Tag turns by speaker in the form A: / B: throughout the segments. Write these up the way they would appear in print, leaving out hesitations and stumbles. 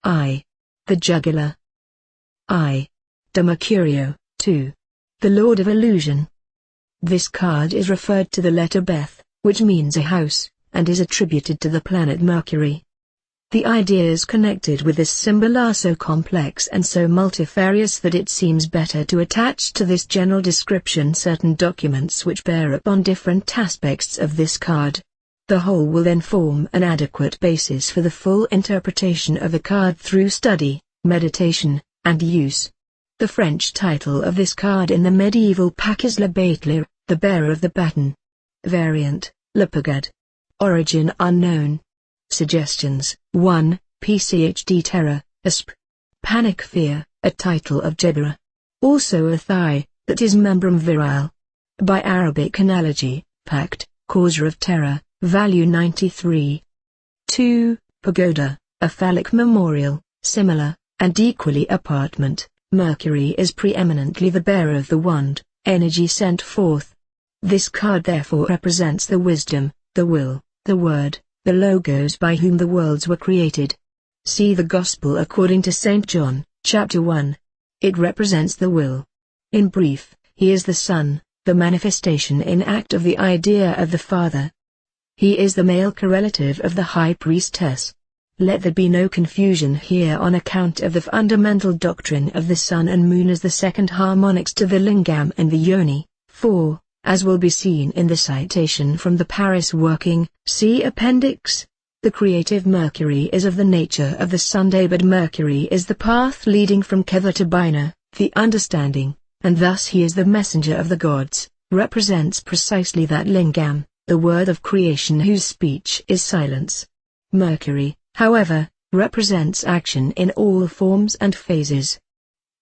A: I. The jugular. I. De Mercurio, 2. The Lord of Illusion. This card is referred to the letter Beth, which means a house, and is attributed to the planet Mercury. The ideas connected with this symbol are so complex and so multifarious that it seems better to attach to this general description certain documents which bear upon different aspects of this card. The whole will then form an adequate basis for the full interpretation of the card through study, meditation, and use. The French title of this card in the medieval pack is Le Bateleur, the bearer of the baton. Variant, Le Pagade. Origin unknown. Suggestions: 1. PCHD terror, ASP. Panic fear, a title of juggler. Also a thigh, that is membrum virile. By Arabic analogy, pact, causer of terror, value 93. 2. Pagoda, a phallic memorial, similar, and equally apartment. Mercury is preeminently the bearer of the wand, energy sent forth. This card therefore represents the wisdom, the will, the word, the logos by whom the worlds were created. See the Gospel according to St. John, chapter 1. It represents the will. In brief, he is the Son, the manifestation in act of the idea of the Father. He is the male correlative of the High Priestess. Let there be no confusion here on account of the fundamental doctrine of the Sun and Moon as the second harmonics to the lingam and the yoni, for, as will be seen in the citation from the Paris working, see Appendix, the creative Mercury is of the nature of the Sunday, but Mercury is the path leading from Kether to Bina, the understanding, and thus he is the messenger of the gods, represents precisely that lingam, the word of creation whose speech is silence. Mercury, however, represents action in all forms and phases.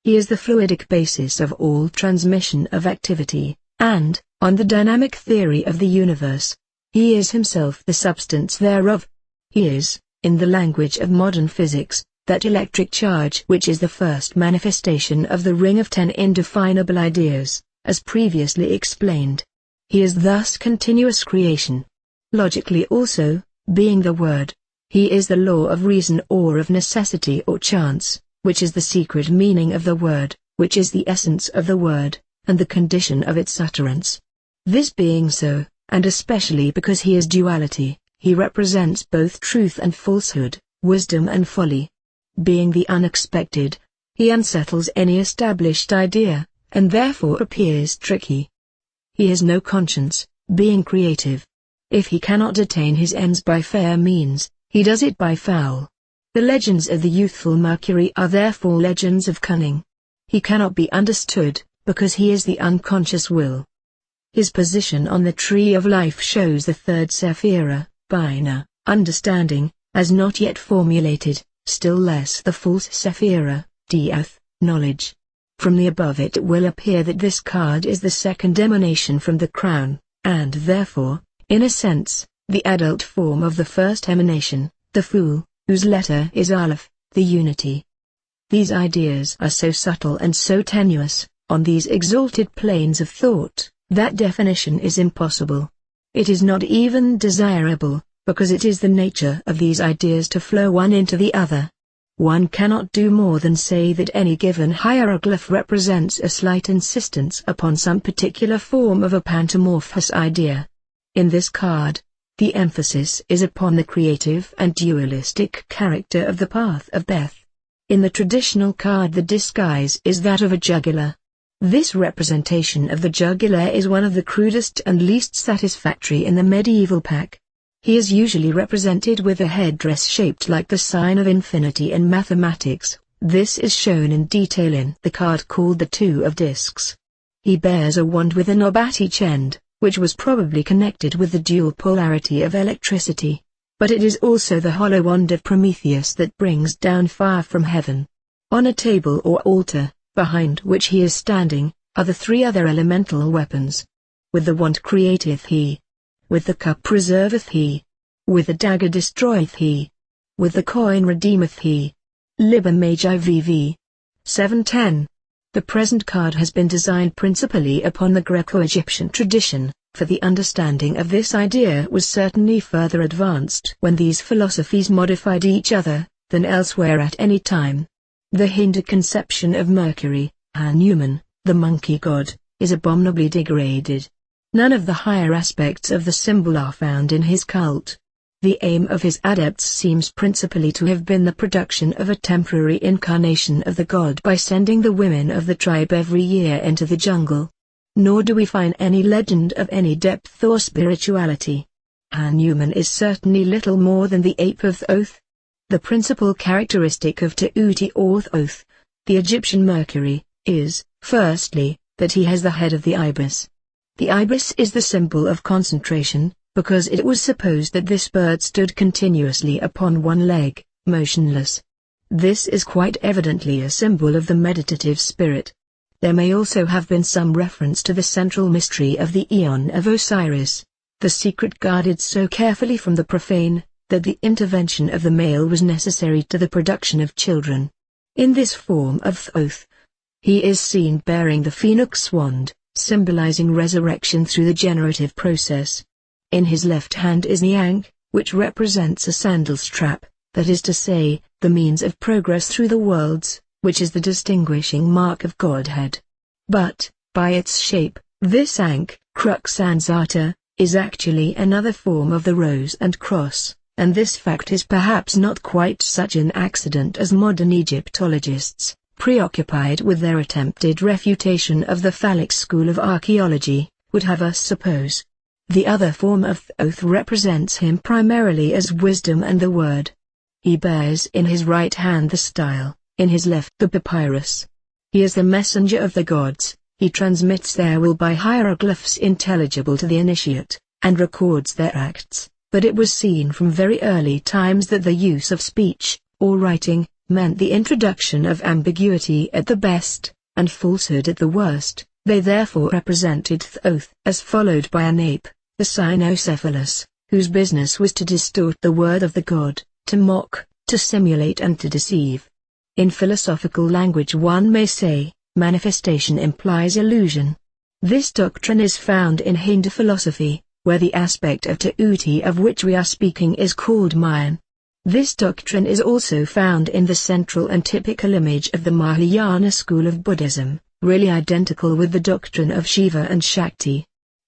A: He is the fluidic basis of all transmission of activity, and, on the dynamic theory of the universe, he is himself the substance thereof. He is, in the language of modern physics, that electric charge which is the first manifestation of the ring of 10 indefinable ideas, as previously explained. He is thus continuous creation. Logically also, being the word, he is the law of reason or of necessity or chance, which is the secret meaning of the word, which is the essence of the word, and the condition of its utterance. This being so, and especially because he is duality, he represents both truth and falsehood, wisdom and folly. Being the unexpected, he unsettles any established idea, and therefore appears tricky. He has no conscience, being creative. If he cannot attain his ends by fair means, he does it by foul. The legends of the youthful Mercury are therefore legends of cunning. He cannot be understood, because he is the unconscious will. His position on the tree of life shows the third sephira, Bina, understanding, as not yet formulated, still less the false sephira, Thoth, knowledge. From the above it will appear that this card is the second emanation from the crown, and therefore, in a sense, the adult form of the first emanation, the Fool, whose letter is Aleph, the unity. These ideas are so subtle and so tenuous, on these exalted planes of thought, that definition is impossible. It is not even desirable, because it is the nature of these ideas to flow one into the other. One cannot do more than say that any given hieroglyph represents a slight insistence upon some particular form of a pantomorphous idea. In this card, the emphasis is upon the creative and dualistic character of the path of Beth. In the traditional card the disguise is that of a jugular. This representation of the jugular is one of the crudest and least satisfactory in the medieval pack. He is usually represented with a headdress shaped like the sign of infinity in mathematics. This is shown in detail in the card called the Two of Discs. He bears a wand with a knob at each end, which was probably connected with the dual polarity of electricity. But it is also the hollow wand of Prometheus that brings down fire from heaven. On a table or altar, behind which he is standing, are the three other elemental weapons. With the wand createth he. With the cup preserveth he. With the dagger destroyeth he. With the coin redeemeth he. Liber Magi VV. 710. The present card has been designed principally upon the Greco-Egyptian tradition, for the understanding of this idea was certainly further advanced when these philosophies modified each other, than elsewhere at any time. The Hindu conception of Mercury, Hanuman, the monkey god, is abominably degraded. None of the higher aspects of the symbol are found in his cult. The aim of his adepts seems principally to have been the production of a temporary incarnation of the god by sending the women of the tribe every year into the jungle. Nor do we find any legend of any depth or spirituality. Hanuman is certainly little more than the ape of Thoth. The principal characteristic of Ta'uti or Thoth, the Egyptian Mercury, is, firstly, that he has the head of the ibis. The ibis is the symbol of concentration, because it was supposed that this bird stood continuously upon one leg, motionless. This is quite evidently a symbol of the meditative spirit. There may also have been some reference to the central mystery of the Aeon of Osiris, the secret guarded so carefully from the profane, that the intervention of the male was necessary to the production of children. In this form of Thoth, he is seen bearing the phoenix wand, symbolizing resurrection through the generative process. In his left hand is the ankh, which represents a sandal strap, that is to say, the means of progress through the worlds, which is the distinguishing mark of Godhead. But, by its shape, this ankh, crux ansata, is actually another form of the rose and cross, and this fact is perhaps not quite such an accident as modern Egyptologists, preoccupied with their attempted refutation of the phallic school of archaeology, would have us suppose. The other form of Thoth represents him primarily as wisdom and the word. He bears in his right hand the style, in his left the papyrus. He is the messenger of the gods, he transmits their will by hieroglyphs intelligible to the initiate, and records their acts, but it was seen from very early times that the use of speech, or writing, meant the introduction of ambiguity at the best, and falsehood at the worst. They therefore represented Thoth as followed by an ape, the cynocephalus, whose business was to distort the word of the god, to mock, to simulate and to deceive. In philosophical language one may say, manifestation implies illusion. This doctrine is found in Hindu philosophy, where the aspect of Ta'uti of which we are speaking is called Mayan. This doctrine is also found in the central and typical image of the Mahayana school of Buddhism, really identical with the doctrine of Shiva and Shakti.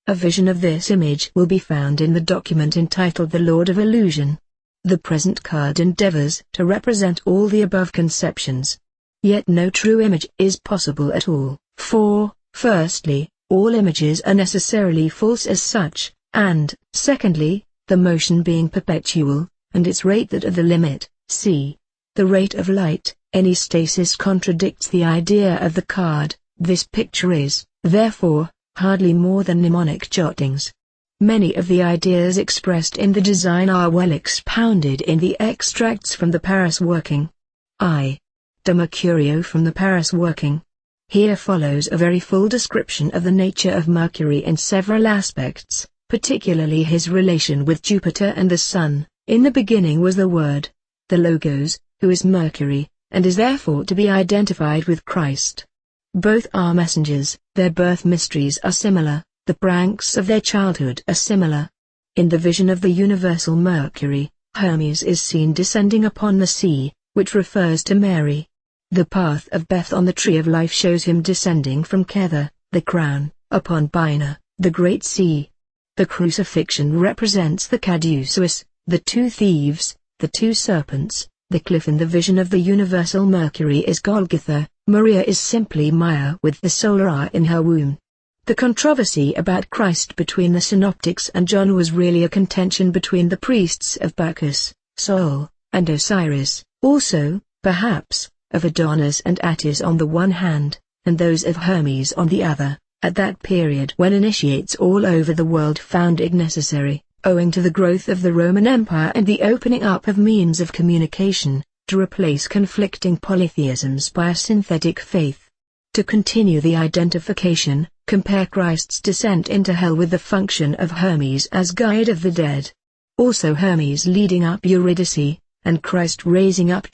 A: A vision of this image will be found in the document entitled The Lord of Illusion. The present card endeavors to represent all the above conceptions. Yet no true image is possible at all, for, firstly, all images are necessarily false as such, and, secondly, the motion being perpetual, and its rate that of the limit, c. the rate of light, any stasis contradicts the idea of the card. This picture is, therefore, hardly more than mnemonic jottings. Many of the ideas expressed in the design are well expounded in the extracts from the Paris working. I. De Mercurio from the Paris working. Here follows a very full description of the nature of Mercury in several aspects, particularly his relation with Jupiter and the Sun. In the beginning was the Word, the Logos, who is Mercury, and is therefore to be identified with Christ. Both are messengers, their birth mysteries are similar, the pranks of their childhood are similar. In the vision of the universal Mercury, Hermes is seen descending upon the sea, which refers to Mary. The path of Beth on the tree of life shows him descending from Kether, the crown, upon Bina, the great sea. The crucifixion represents the caduceus, the two thieves, the two serpents. The cliff in the vision of the universal Mercury is Golgotha. Maria is simply Maya with the solar eye in her womb. The controversy about Christ between the Synoptics and John was really a contention between the priests of Bacchus, Sol, and Osiris, also, perhaps, of Adonis and Attis on the one hand, and those of Hermes on the other, at that period when initiates all over the world found it necessary, owing to the growth of the Roman Empire and the opening up of means of communication, to replace conflicting polytheisms by a synthetic faith. To continue the identification, compare Christ's descent into hell with the function of Hermes as guide of the dead. Also Hermes leading up Eurydice, and Christ raising up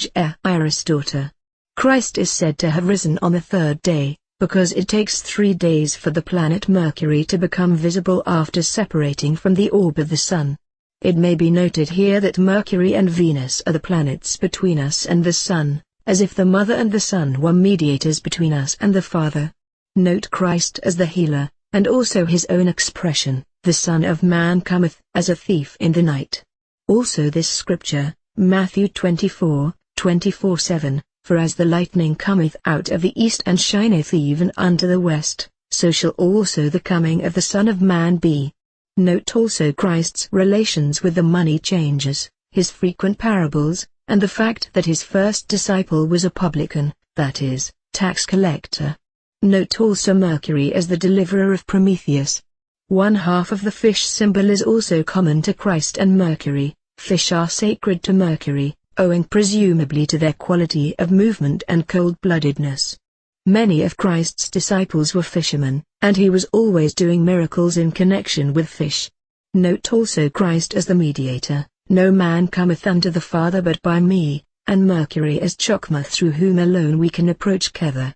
A: Iris' daughter. Christ is said to have risen on the third day, because it takes 3 days for the planet Mercury to become visible after separating from the orb of the Sun. It may be noted here that Mercury and Venus are the planets between us and the Sun, as if the Mother and the Sun were mediators between us and the Father. Note Christ as the healer, and also his own expression, "The Son of Man cometh as a thief in the night." Also this scripture, Matthew 24:24-7, "For as the lightning cometh out of the east and shineth even unto the west, so shall also the coming of the Son of Man be." Note also Christ's relations with the money changers, his frequent parables, and the fact that his first disciple was a publican, that is, tax collector. Note also Mercury as the deliverer of Prometheus. One half of the fish symbol is also common to Christ and Mercury. Fish are sacred to Mercury, owing presumably to their quality of movement and cold-bloodedness. Many of Christ's disciples were fishermen, and he was always doing miracles in connection with fish. Note also Christ as the mediator, "No man cometh unto the Father but by me," and Mercury as Chokmah through whom alone we can approach Kether.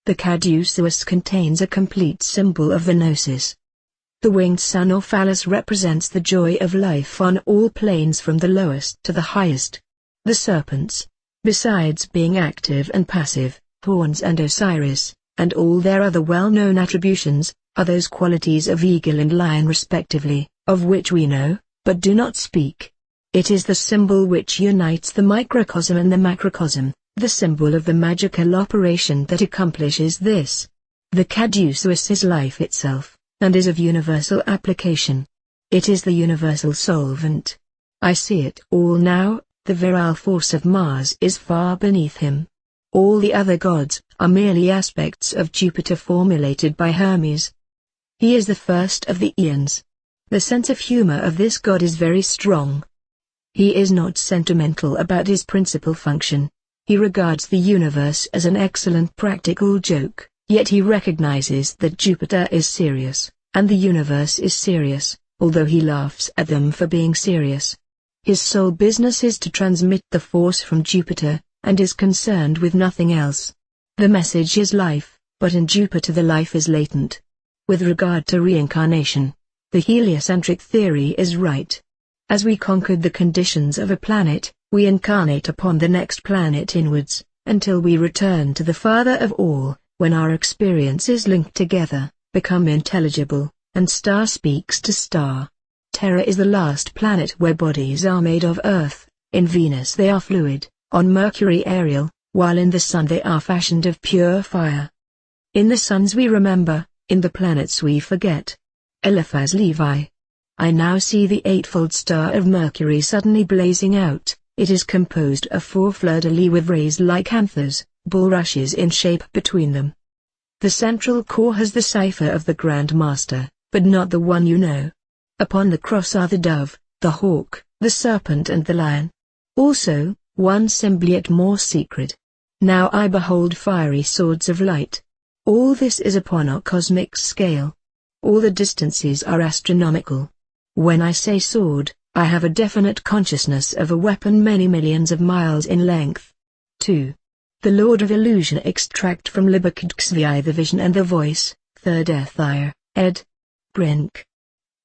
A: The caduceus contains a complete symbol of venosis. The winged sun or phallus represents the joy of life on all planes from the lowest to the highest. The serpents, besides being active and passive, horns and Osiris, and all their other well-known attributions, are those qualities of eagle and lion respectively, of which we know, but do not speak. It is the symbol which unites the microcosm and the macrocosm, the symbol of the magical operation that accomplishes this. The caduceus is life itself, and is of universal application. It is the universal solvent. I see it all now, the virile force of Mars is far beneath him. All the other gods are merely aspects of Jupiter formulated by Hermes. He is the first of the eons. The sense of humor of this god is very strong. He is not sentimental about his principal function. He regards the universe as an excellent practical joke, yet he recognizes that Jupiter is serious, and the universe is serious, although he laughs at them for being serious. His sole business is to transmit the force from Jupiter, and is concerned with nothing else. The message is life, but in Jupiter the life is latent. With regard to reincarnation, the heliocentric theory is right. As we conquered the conditions of a planet, we incarnate upon the next planet inwards, until we return to the Father of all, when our experiences link together, become intelligible, and star speaks to star. Terra is the last planet where bodies are made of earth, in Venus they are fluid, on Mercury aerial, while in the Sun they are fashioned of pure fire. In the suns we remember, in the planets we forget. Eliphaz Levi. I now see the eightfold star of Mercury suddenly blazing out. It is composed of 4 fleur-de-lis with rays like anthers, bulrushes in shape between them. The central core has the cipher of the Grand Master, but not the one you know. Upon the cross are the dove, the hawk, the serpent and the lion. Also, one symbol yet more secret. Now I behold fiery swords of light. All this is upon a cosmic scale. All the distances are astronomical. When I say sword, I have a definite consciousness of a weapon many millions of miles in length. 2. The Lord of Illusion. Extract from Ixviii The Vision and the Voice, 3rd Ethyr, ed. Brink.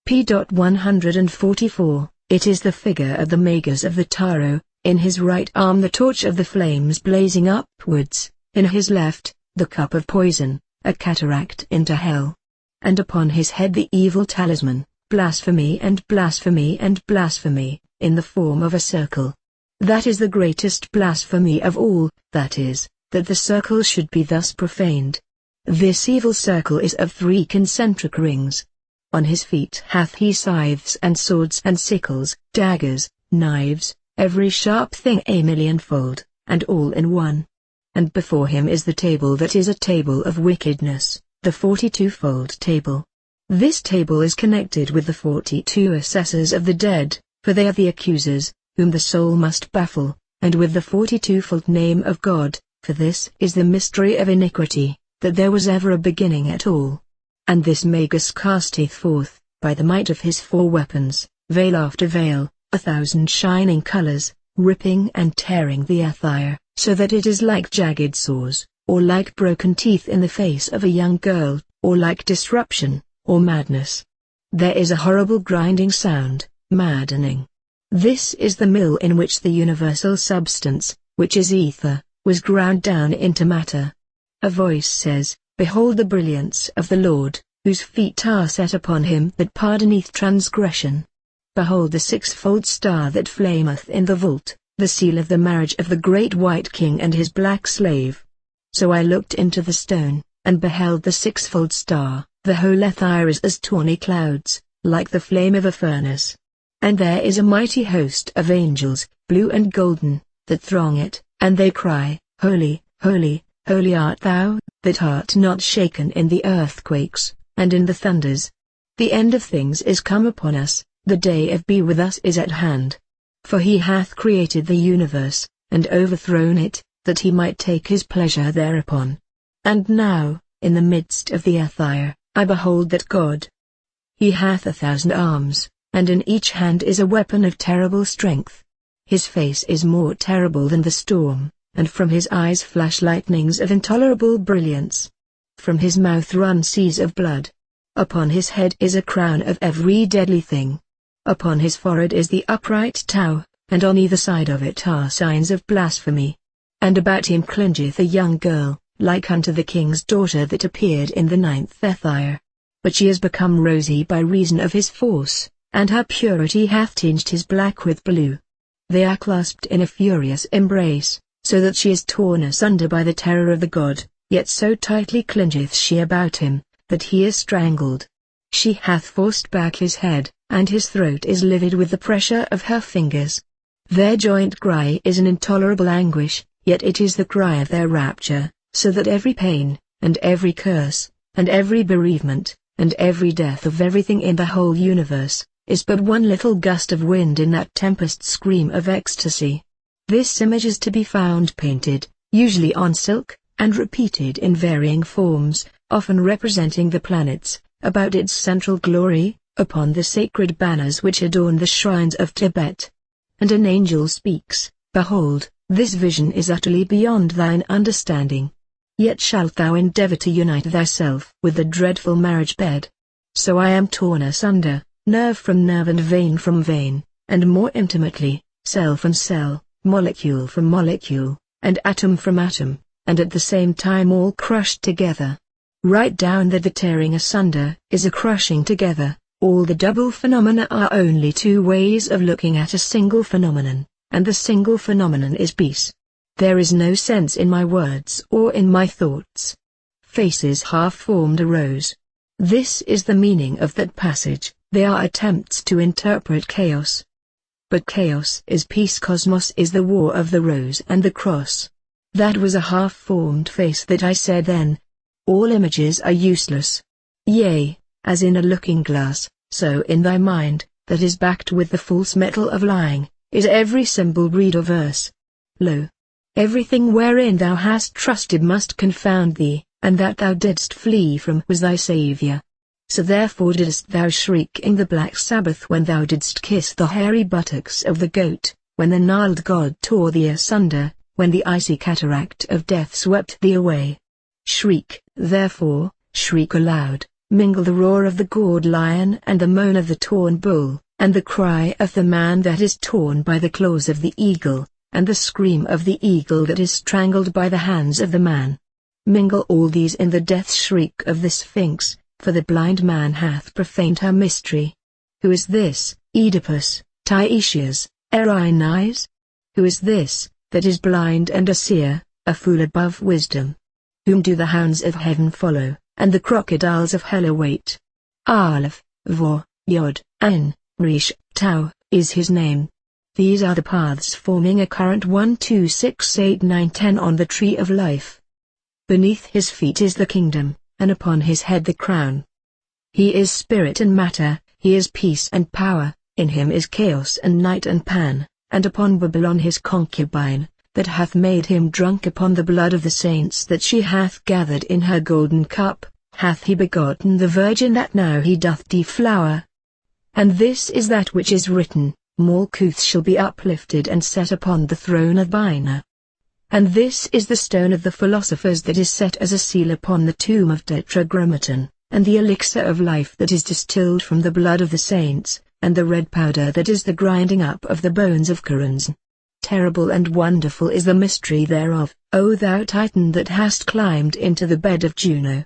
A: p. 144. It is the figure of the Magus of the Tarot, in his right arm the torch of the flames blazing upwards, in his left, the cup of poison, a cataract into hell. And upon his head the evil talisman, blasphemy and blasphemy and blasphemy, in the form of a circle. That is the greatest blasphemy of all, that is, that the circle should be thus profaned. This evil circle is of 3 concentric rings. On his feet hath he scythes and swords and sickles, daggers, knives, every sharp thing a millionfold, and all in one. And before him is the table that is a table of wickedness, the 42-fold table. This table is connected with the 42 assessors of the dead, for they are the accusers, whom the soul must baffle, and with the 42-fold name of God, for this is the mystery of iniquity, that there was ever a beginning at all. And this Magus casteth forth, by the might of his 4 weapons, veil after veil, 1,000 shining colors, ripping and tearing the ethyr, so that it is like jagged saws, or like broken teeth in the face of a young girl, or like disruption, or madness. There is a horrible grinding sound, maddening. This is the mill in which the universal substance, which is ether, was ground down into matter. A voice says, Behold the brilliance of the Lord, whose feet are set upon him that pardoneth transgression. Behold the sixfold star that flameth in the vault, the seal of the marriage of the great white king and his black slave. So I looked into the stone, and beheld the sixfold star, the whole Aries as tawny clouds, like the flame of a furnace. And there is a mighty host of angels, blue and golden, that throng it, and they cry, Holy, holy, holy art thou, that art not shaken in the earthquakes, and in the thunders. The end of things is come upon us, the day of be with us is at hand. For he hath created the universe, and overthrown it, that he might take his pleasure thereupon. And now, in the midst of the Aether, I behold that God. He hath 1,000 arms, and in each hand is a weapon of terrible strength. His face is more terrible than the storm, and from his eyes flash lightnings of intolerable brilliance. From his mouth run seas of blood. Upon his head is a crown of every deadly thing. Upon his forehead is the upright Tau, and on either side of it are signs of blasphemy. And about him clingeth a young girl, like unto the king's daughter that appeared in the 9th Aether. But she is become rosy by reason of his force, and her purity hath tinged his black with blue. They are clasped in a furious embrace, so that she is torn asunder by the terror of the god, yet so tightly clingeth she about him, that he is strangled. She hath forced back his head, and his throat is livid with the pressure of her fingers. Their joint cry is an intolerable anguish, yet it is the cry of their rapture, so that every pain, and every curse, and every bereavement, and every death of everything in the whole universe, is but one little gust of wind in that tempest scream of ecstasy. This image is to be found painted, usually on silk, and repeated in varying forms, often representing the planets, about its central glory, upon the sacred banners which adorn the shrines of Tibet. And an angel speaks, Behold, this vision is utterly beyond thine understanding. Yet shalt thou endeavor to unite thyself with the dreadful marriage bed. So I am torn asunder, nerve from nerve and vein from vein, and more intimately, cell from cell, molecule from molecule, and atom from atom, and at the same time all crushed together. Write down that the tearing asunder is a crushing together. All the double phenomena are only two ways of looking at a single phenomenon, and the single phenomenon is peace. There is no sense in my words or in my thoughts. Faces half-formed arose. This is the meaning of that passage. They are attempts to interpret chaos. But chaos is peace. Cosmos is the war of the rose and the cross. That was a half-formed face that I said then. All images are useless. Yea, as in a looking-glass, so in thy mind, that is backed with the false metal of lying, is every symbol reed or verse. Lo! Everything wherein thou hast trusted must confound thee, and that thou didst flee from was thy Saviour. So therefore didst thou shriek in the black Sabbath when thou didst kiss the hairy buttocks of the goat, when the gnarled god tore thee asunder, when the icy cataract of death swept thee away. Shriek, therefore, shriek aloud, mingle the roar of the gored lion and the moan of the torn bull, and the cry of the man that is torn by the claws of the eagle, and the scream of the eagle that is strangled by the hands of the man. Mingle all these in the death shriek of the Sphinx, for the blind man hath profaned her mystery. Who is this, Oedipus, Tiresias, Erinnys? Who is this, that is blind and a seer, a fool above wisdom? Whom do the hounds of heaven follow, and the crocodiles of hell await? Aleph, Vav, Yod, Ain, Resh, Tau, is his name. These are the paths forming a current 1 2 6 8 9 10 on the tree of life. Beneath his feet is the kingdom, and upon his head the crown. He is spirit and matter, he is peace and power, in him is chaos and night and Pan, and upon Babylon his concubine, that hath made him drunk upon the blood of the saints that she hath gathered in her golden cup, hath he begotten the virgin that now he doth deflower. And this is that which is written, Malkuth shall be uplifted and set upon the throne of Bina. And this is the stone of the philosophers that is set as a seal upon the tomb of Tetragrammaton, and the elixir of life that is distilled from the blood of the saints, and the red powder that is the grinding up of the bones of Karans. Terrible and wonderful is the mystery thereof, O thou Titan that hast climbed into the bed of Juno.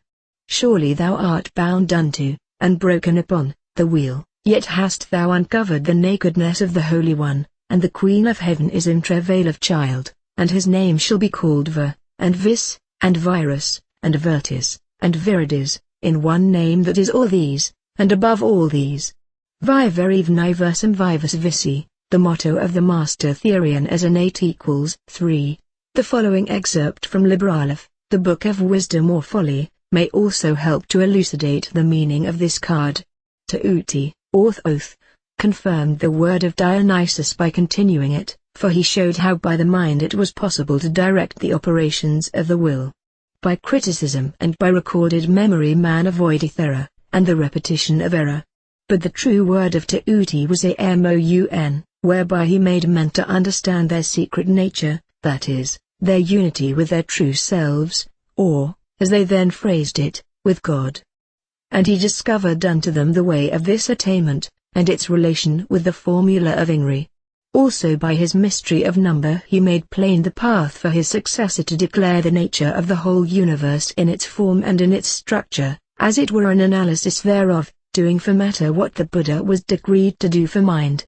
A: Surely thou art bound unto, and broken upon, the wheel, yet hast thou uncovered the nakedness of the Holy One, and the Queen of Heaven is in travail of child, and his name shall be called Ver, and Vis, and Virus, and Virtis, and Virides, in one name that is all these, and above all these. Vivere Versum Vivus Vici, the motto of the Master Therian as an 8 equals 3. The following excerpt from Libralef, the Book of Wisdom or Folly, may also help to elucidate the meaning of this card. Tahuti, or Thoth, confirmed the word of Dionysus by continuing it, for he showed how by the mind it was possible to direct the operations of the will. By criticism and by recorded memory man avoideth error, and the repetition of error. But the true word of Tahuti was Amoun, whereby he made men to understand their secret nature, that is, their unity with their true selves, or, as they then phrased it, with God. And he discovered unto them the way of this attainment, and its relation with the formula of Ingri. Also by his mystery of number he made plain the path for his successor to declare the nature of the whole universe in its form and in its structure, as it were an analysis thereof, doing for matter what the Buddha was decreed to do for mind.